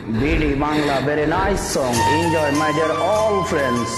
BD Bangla, very nice song. Enjoy, my dear all friends.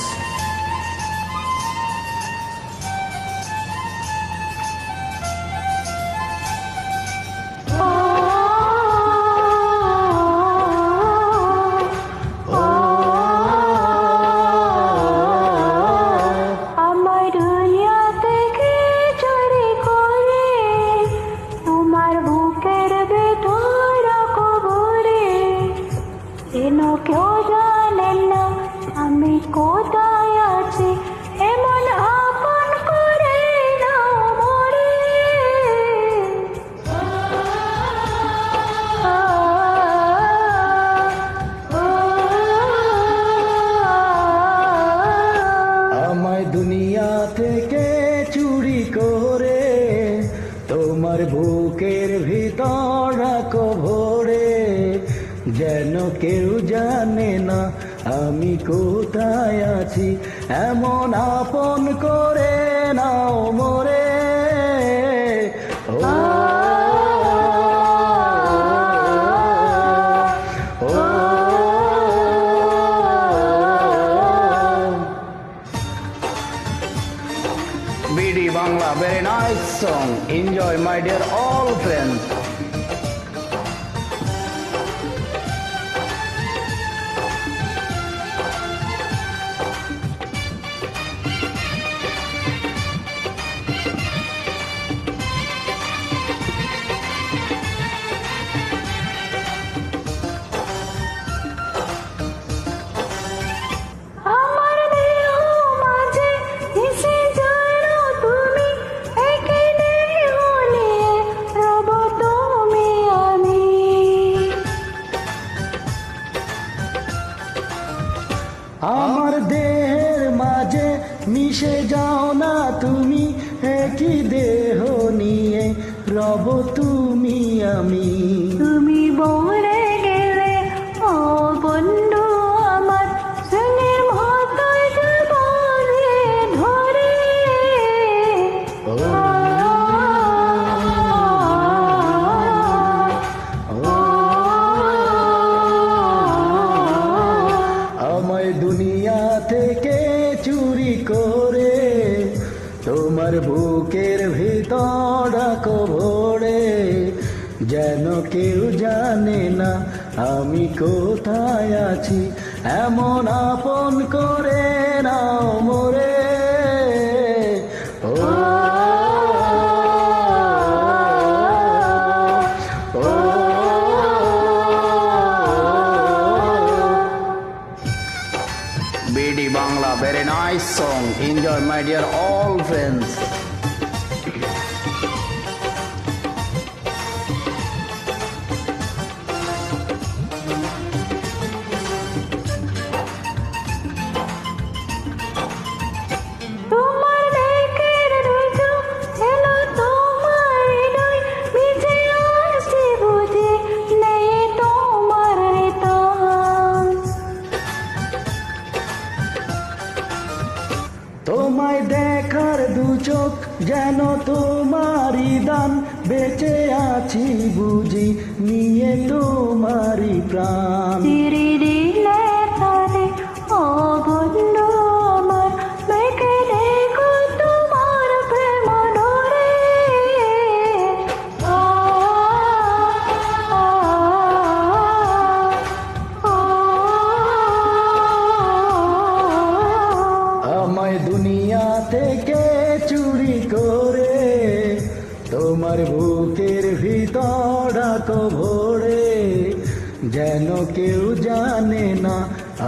কেউ জানেন না আমি কোথায় আছি, এমন আপন করে নাও মোরে। আমায় দুনিয়া থেকে চুরি করে তোমার বুকের ভিতর রাখো ভরে, যেন কেউ জানে না আমি কোথায় আছি, এমন আপন করে নাও মোরে। BD Bangla, very nice song. Enjoy, my dear all friends. আমার দেহের মাঝে মিশে যাও না তুমি, একই দেহ নিয়ে রব তুমি আমি। তুমি বলে গেলে ও বন্ধু আমার, সুনের মতোই জীবনে ধরে। আমায় দুনিয়া থেকে চুরি করে তোমার বুকের ভিতর রাখো ভরে, যেন কেউ জানে না আমি কোথায় আছি, এমন আপন করে নাও মোরে। BD Bangla, very nice song. Enjoy, my dear all friends. তোমায় দেখার দু চোখ যেন তোমারই দান, বেঁচে আছি বুঝি নিয়ে তোমারই প্রাণ। ও বন্ধু আমার, মেঘে দেখো তোমার প্রেম ধরে। আমায় দুনিয়া থেকে চুরি করে তোমার বুকের ভিতর রাখো ভরে, যেন কেউ জানে না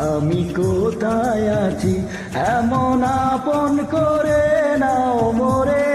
আমি কোথায় আছি, এমন আপন করে নাও মোরে।